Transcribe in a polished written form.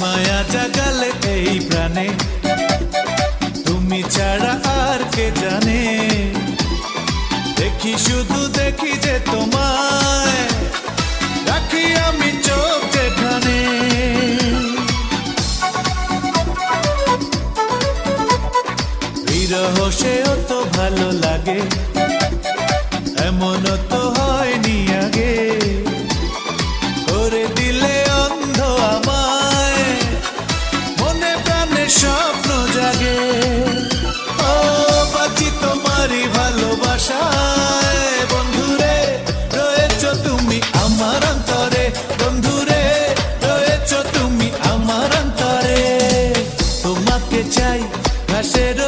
মায়া জাগালে এই প্রাণে, তুমি ছাড়া আর কে জানে। দেখি শুধু দেখি যে তোমায়, রাখি আমি চোখ যেখানে। বিরহ সেও তো ভালো লাগে, এমনও তো হয়নি আগে। করে দিলে অন্ধ আমায়, মনে প্রাণে স্বপ্ন জাগে। ও বাঁচি তোমারই ভালোবাসায়, বন্ধুরে রয়েছ তুমি আমার অন্তরে, বন্ধুরে রয়েছ তুমি আমার অন্তরে। তোমাকে চাই ঘাসের